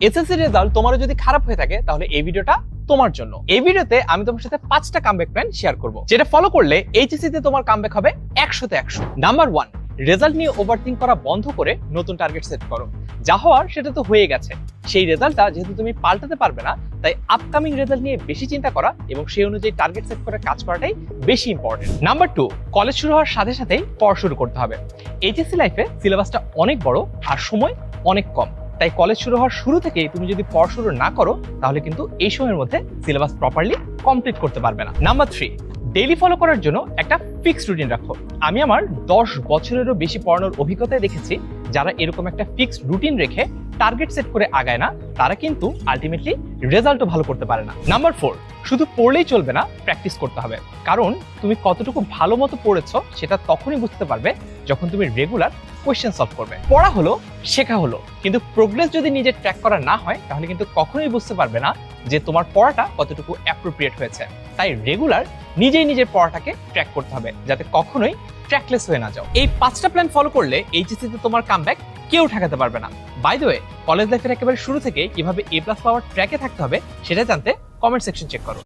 SSC result তোমার যদি খারাপ হয়ে থাকে তাহলে এই ভিডিওটা তোমার জন্য। এই ভিডিওতে আমি তোমার সাথে 5টা কামব্যাক প্ল্যান শেয়ার করব, যেটা ফলো করলে এইচএসসি তে তোমার কামব্যাক হবে 100তে 100। নাম্বার 1, রেজাল্ট নিয়ে ওভারথিংক করা বন্ধ করে নতুন টার্গেট সেট করো। যা হওয়ার সেটা তো হয়ে গেছে, সেই রেজাল্টটা যেহেতু তুমি পাল্টাতে পারবে না, তাই আপকামিং রেজাল্ট নিয়ে বেশি চিন্তা করা এবং সেই অনুযায়ী টার্গেট সেট করে কাজ করাটাই বেশি ইম্পর্টেন্ট। নাম্বার 2, কলেজ শুরু হওয়ার সাথে সাথেই পড়া শুরু করতে হবে। এইচএসসি লাইফে সিলেবাসটা অনেক বড় আর সময় অনেক কম, তাই কলেজ শুরু হওয়ার শুরু থেকেই তুমি যদি পড়া শুরু না করো তাহলে কিন্তু এই সময়ের মধ্যে সিলেবাস প্রপারলি কমপ্লিট করতে পারবে না। নাম্বার 3, ডেইলি ফলো করার জন্য একটা ফিক্সড রুটিন রাখো। আমি আমার 10 বছরেরও বেশি পড়ানোর অভিজ্ঞতায় দেখেছি যারা এরকম একটা ফিক্সড রুটিন রেখে টার্গেট সেট করে আগায় না, তারা কিন্তু আলটিমেটলি রেজাল্টও ভালো করতে পারে না। নাম্বার 4, শুধু পড়লেই চলবে না, প্র্যাকটিস করতে হবে। কারণ তুমি কতটুকু ভালো মতো পড়েছো সেটা তখনই বুঝতে পারবে যখন তুমি রেগুলার কোয়েশ্চেন সলভ করবে। পড়া হলো, শেখা হলো, কিন্তু প্রোগ্রেস যদি নিজে ট্র্যাক করা না হয় তাহলে কিন্তু কখনোই বুঝতে পারবে না যে তোমার পড়াটা কতটুকু অ্যাপ্রোপ্রিয়েট হয়েছে। তাই রেগুলার নিজেই নিজের পড়াটাকে ট্র্যাক করতে হবে যাতে কখনোই ট্র্যাকলেস হয়ে না যাও। এই 5টা প্ল্যান ফলো করলে এইচএসসি তে তোমার কামব্যাক কেউ ঠেকাতে পারবে না। বাই দ্য ওয়ে, কলেজ লাইফের একেবারে শুরু থেকে কিভাবে A+ পাওয়ার ট্র্যাকে থাকতে হবে সেটা জানতে কমেন্ট সেকশন চেক করো।